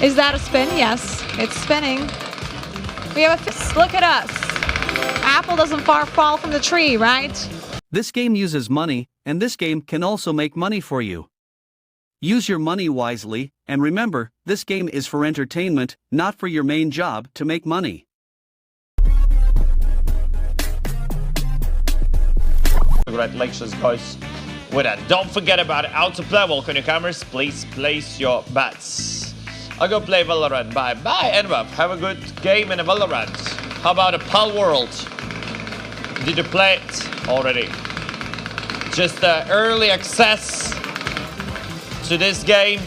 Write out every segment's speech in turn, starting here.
Is that a spin? Yes, it's spinning. We have a look at us. Apple doesn't far fall from the tree, right? This game uses money, and this game can also make money for you. Use your money wisely, and remember, this game is for entertainment, not for your main job to make money. Congratulations, guys. With that, don't forget about it. Out to play. Welcome newcomers. Please place your bets. I'll go play Valorant. Bye. Bye, Envap. Have a good game in a Valorant. How about a Pal World? Did you play it already? Just early access to this game.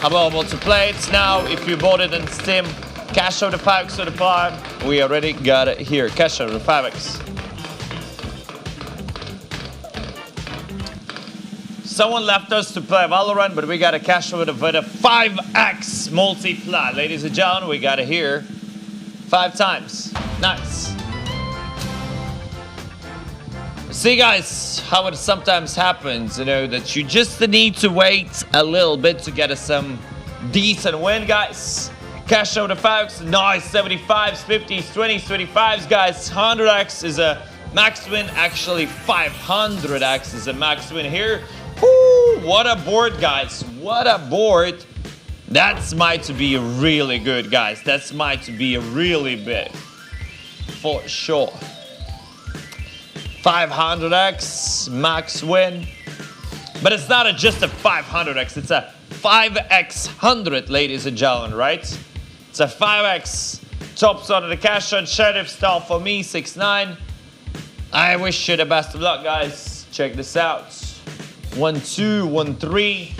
Available to play it now. If you bought it in Steam, cash out the packs to the plan. We already got it here. Cash out the packs. Someone left us to play Valorant, but we got a cash out with a 5x multiply. Ladies and gentlemen, we got it here 5 times. Nice. See, guys, how it sometimes happens, you know, that you just need to wait a little bit to get some decent win, guys. Cash out the facts, nice, 75s, 50s, 20s, 25s, guys. 100x is a max win, actually 500x is a max win here. Woo, what a board, guys, what a board. That's might to be really good, guys. That's might to be really big, for sure. 500x max win, but it's not just a 500x, it's a 5x 100, ladies and gentlemen, right? It's a 5x top side of the cash on sheriff style for me, 6-9. I wish you the best of luck, guys. Check this out. 1-2, 1-3.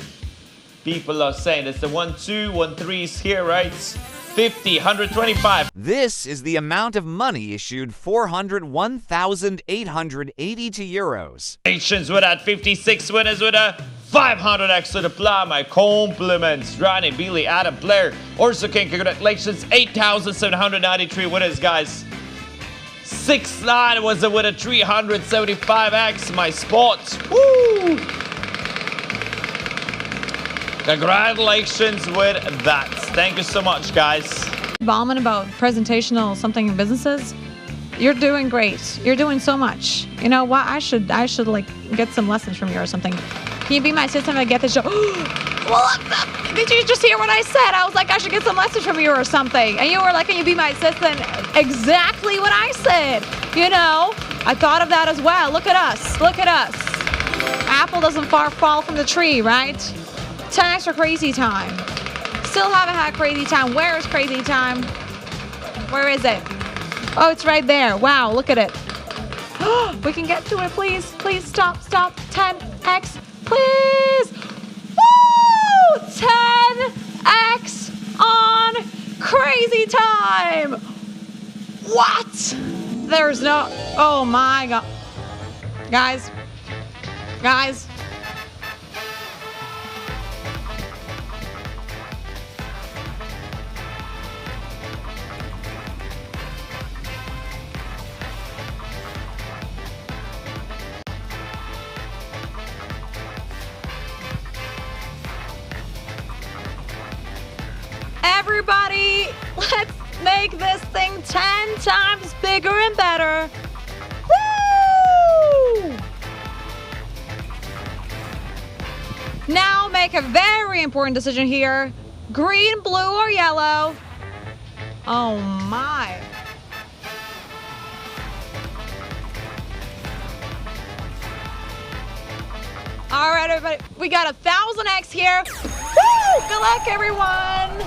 People are saying it's the 1-2, 1-3s here, right? 50, 125. This is the amount of money issued, 401,882 euros. Congratulations with that 56 winners with a 500x to the plow. My compliments. Ronnie, Billy, Adam, Blair, Orso King, congratulations. 8,793 winners, guys. 6-9 was with a 375x. My spot. Woo! Congratulations with that. Thank you so much, guys. Ballman about presentational something in businesses. You're doing great. You're doing so much. You know what? I should like get some lessons from you or something. Can you be my assistant if I get this job? Well, did you just hear what I said? I was like, I should get some lessons from you or something. And you were like, can you be my assistant? Exactly what I said. You know, I thought of that as well. Look at us. Look at us. Apple doesn't far fall from the tree, right? 10x for crazy time. Still haven't had crazy time. Where is crazy time? Where is it? Oh, it's right there. Wow, look at it. We can get to it, please. Please stop. 10x, please. Woo! 10x on crazy time. What? There's no, oh my God. Guys. Everybody, let's make this thing 10 times bigger and better. Woo! Now make a very important decision here. Green, blue, or yellow. Oh my. All right, everybody, we got 1,000x here. Woo! Good luck, everyone.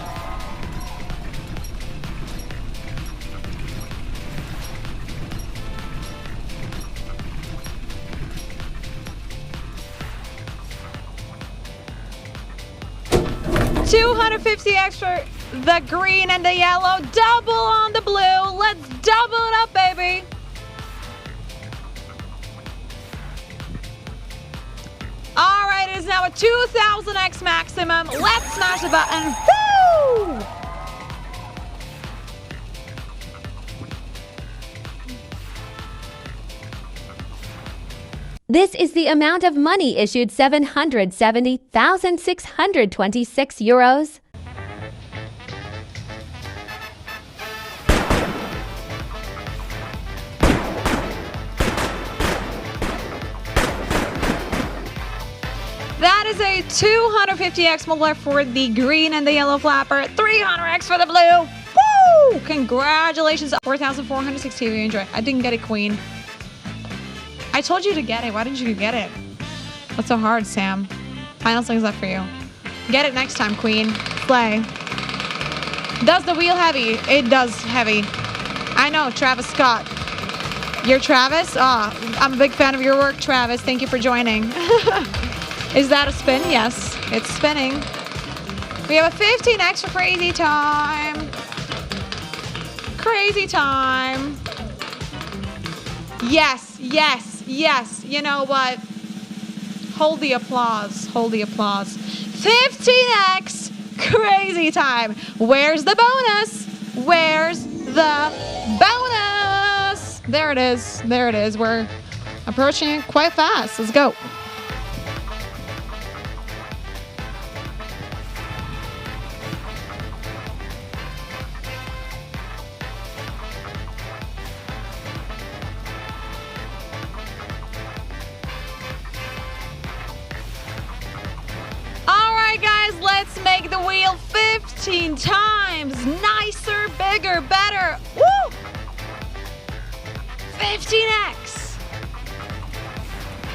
$250 extra, the green and the yellow, double on the blue. Let's double it up, baby. All right, it is now a 2,000x maximum. Let's smash the button. Woo! This is the amount of money issued, 770,626 euros. is a 250x multiplier for the green and the yellow flapper. 300x for the blue. Woo! Congratulations. 4,460. You enjoy. I didn't get it, queen. I told you to get it. Why didn't you get it? What's so hard, Sam? Final things left for you. Get it next time, queen. Play. Does the wheel heavy? It does heavy. I know, Travis Scott. You're Travis? I'm a big fan of your work, Travis. Thank you for joining. Is that a spin? Yes, it's spinning. We have a 15x for crazy time. Crazy time. Yes, yes, yes. You know what? Hold the applause. Hold the applause. 15x crazy time. Where's the bonus? Where's the bonus? There it is. There it is. We're approaching it quite fast. Let's go. Let's make the wheel 15 times. Nicer, bigger, better. Woo! 15x.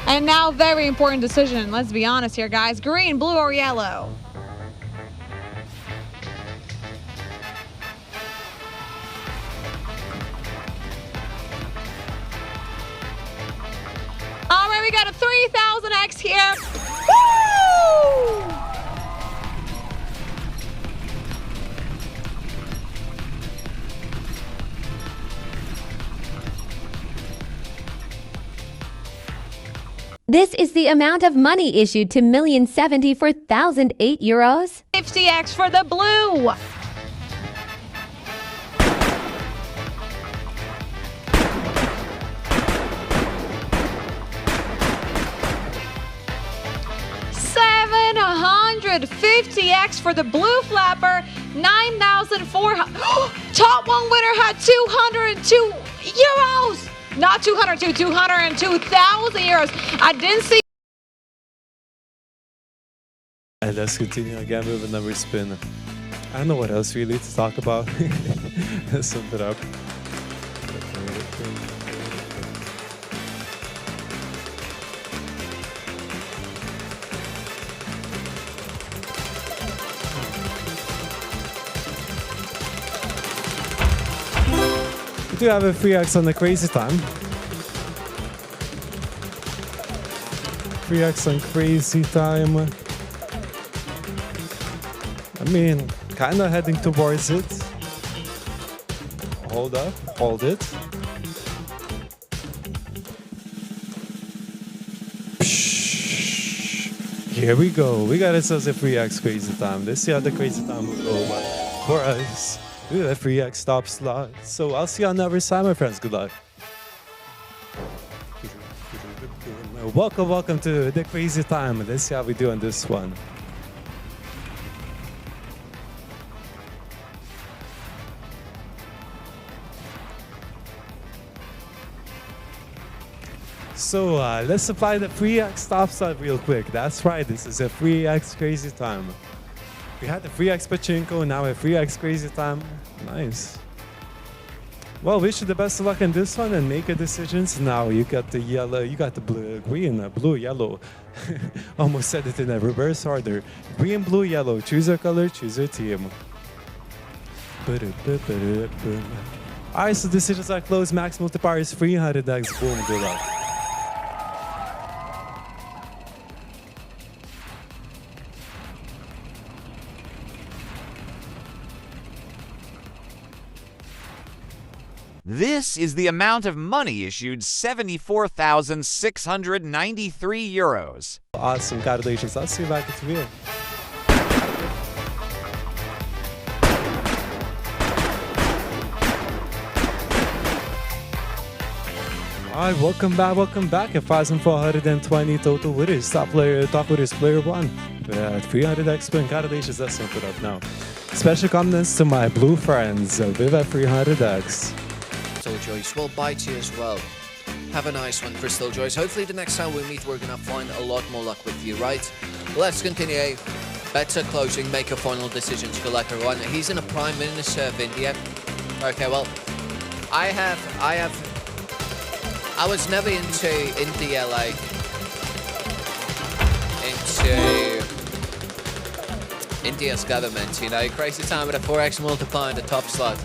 And now, very important decision. Let's be honest here, guys. Green, blue, or yellow? All right, we got a 3,000x here. Woo! This is the amount of money issued to 1,074,008 euros. 50x for the blue. $750x for the blue flapper. 9,400. Top one winner had 202 euros. Not 202, 202,000 euros. I didn't see. And let's continue again with another spin. I don't know what else really to talk about. Let's sum it up. We do have a 3x on the crazy time. 3x on crazy time. I mean, kind of heading towards it. Hold up, hold it. Here we go. We got ourselves a 3x crazy time. Let's see how the crazy time will go for us. We have a 3x top slot. So I'll see you on the other side, my friends. Good luck. Welcome to the crazy time. Let's see how we do on this one. So let's apply the 3x top slot real quick. That's right, this is a 3x crazy time. We had the 3x pachinko, now a 3x crazy time. Nice. Well, wish you the best of luck in this one and make your decisions. Now you got the yellow, you got the blue, green, blue, yellow. Almost said it in a reverse order. Green, blue, yellow. Choose your color, choose your team. Alright, so decisions are closed. Max multiplier is 300x. Boom, good luck. This is the amount of money issued 74,693 euros. Awesome, congratulations. Let's see if I can real. Alright, welcome back. 1,420 total winners. Top winners, player 1. 300x spin. Congratulations, let's sum it up now. Special comments to my blue friends with a 300x. Joyce, well, bye to you as well. Have a nice one, Crystal Joyce. Hopefully the next time we meet, we're gonna find a lot more luck with you, right? let's continue. Better closing, make a final decision to collect everyone. He's in a Prime Minister of India. Okay, well, I was never into India, like, into India's government, you know. Crazy time with a 4x multiplier in the top slot.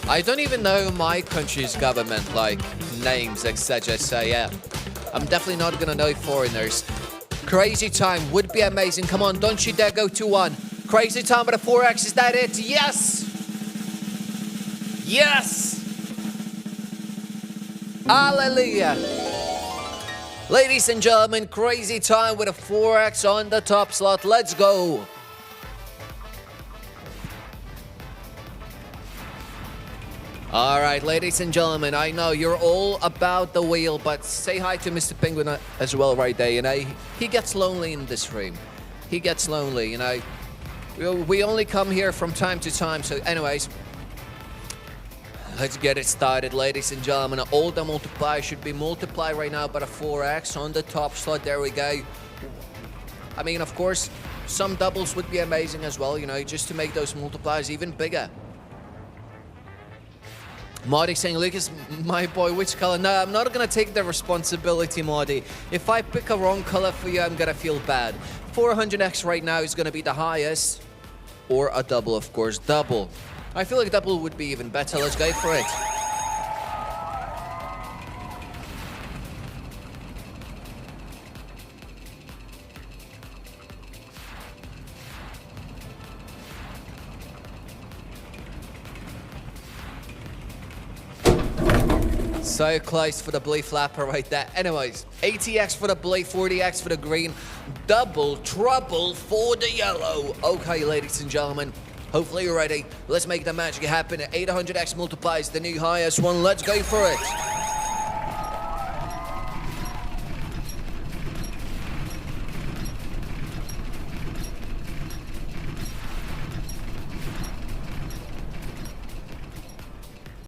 I don't even know my country's government, like, names, etc. So, yeah, I'm definitely not gonna know foreigners. Crazy time would be amazing. Come on, don't you dare go 2-1. Crazy time with a 4x, is that it? Yes! Yes! Hallelujah! Ladies and gentlemen, crazy time with a 4x on the top slot. Let's go! Alright, ladies and gentlemen, I know you're all about the wheel, but say hi to Mr. Penguin as well right there, you know. He gets lonely in this room. He gets lonely, you know. We only come here from time to time, so anyways. Let's get it started, ladies and gentlemen. All the multipliers should be multiplied right now by a 4x on the top slot. There we go. I mean, of course, some doubles would be amazing as well, you know, just to make those multipliers even bigger. Marty saying, Lucas, my boy, which color? No, I'm not going to take the responsibility, Marty. If I pick a wrong color for you, I'm going to feel bad. 400x right now is going to be the highest. Or a double, of course. Double. I feel like double would be even better. Let's go for it. So close for the blue flapper right there. Anyways, 80x for the blue, 40x for the green, double trouble for the yellow. Okay, ladies and gentlemen, hopefully you're ready. Let's make the magic happen. 800x multiplies the new highest one. Let's go for it.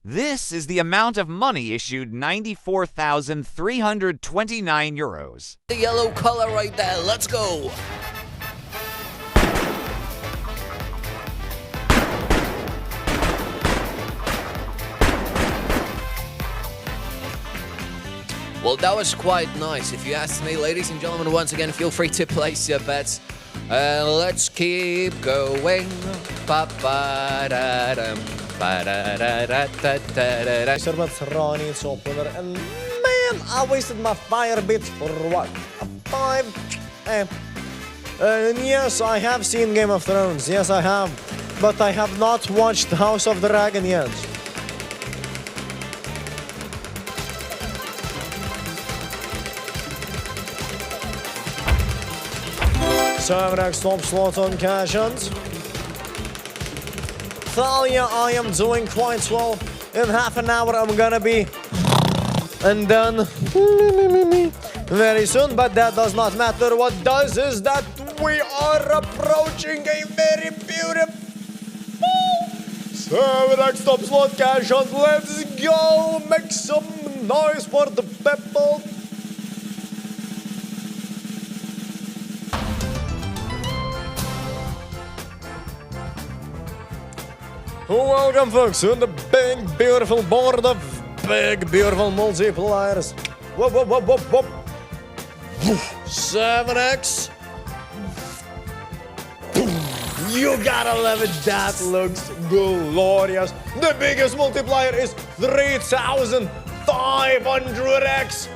This is the amount of money issued 94,329 euros. The yellow color right there. Let's go. Well, that was quite nice, if you ask me. Ladies and gentlemen, once again, feel free to place your bets. Let's keep going. Ba-ba-da-dum. Sherbet's Ronnie opener, and man, I wasted my fire bits for what? A 5? And yes, I have seen Game of Thrones, yes I have, but I have not watched House of the Dragon yet. So next top slot on cash hunt. Thalia, I am doing quite well. In half an hour I'm gonna be and done very soon, but that does not matter. What does is that we are approaching a very beautiful 7x top slot cash hunt. Let's go, make some noise for the people. Welcome, folks, to the big, beautiful board of big, beautiful multipliers. Whoop, whoop, whoop, whoop, whoop. 7x. You gotta love it. That looks glorious. The biggest multiplier is 3,500x.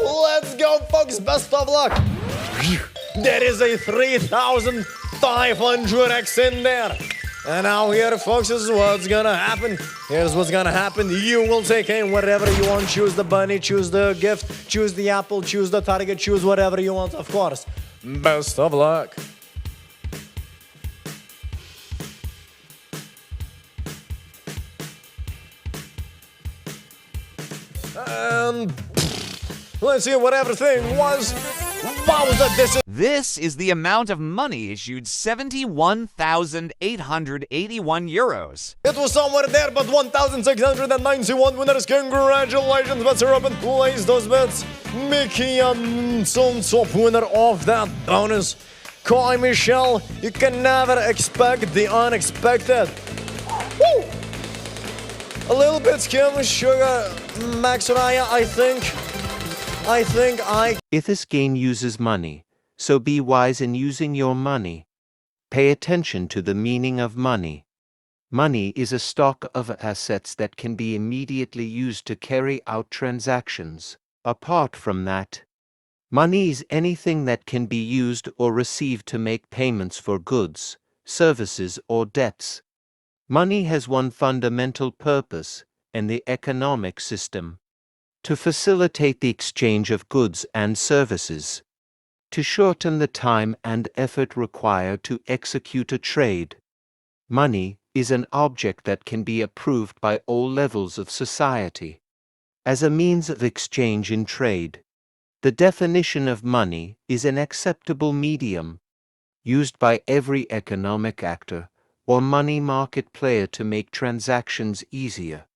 Let's go, folks. Best of luck. There is a 3,500x in there. And now here, folks, is what's gonna happen. Here's what's gonna happen. You will take in whatever you want. Choose the bunny, choose the gift, choose the apple, choose the target, choose whatever you want, of course. Best of luck. And let's see what everything was. Wow, this is This is the amount of money issued 71,881 euros. It was somewhere there, but 1,691 winners. Congratulations, bets are up and place those bets. Mickey and some top winner of that bonus. Kai Michelle, you can never expect the unexpected. Woo! A little bit Kim Sugar Max Raya, I think If this game uses money, so be wise in using your money. Pay attention to the meaning of money. Money is a stock of assets that can be immediately used to carry out transactions. Apart from that, money is anything that can be used or received to make payments for goods, services, or debts. Money has one fundamental purpose in the economic system: to facilitate the exchange of goods and services, to shorten the time and effort required to execute a trade. Money is an object that can be approved by all levels of society as a means of exchange in trade. The definition of money is an acceptable medium used by every economic actor or money market player to make transactions easier.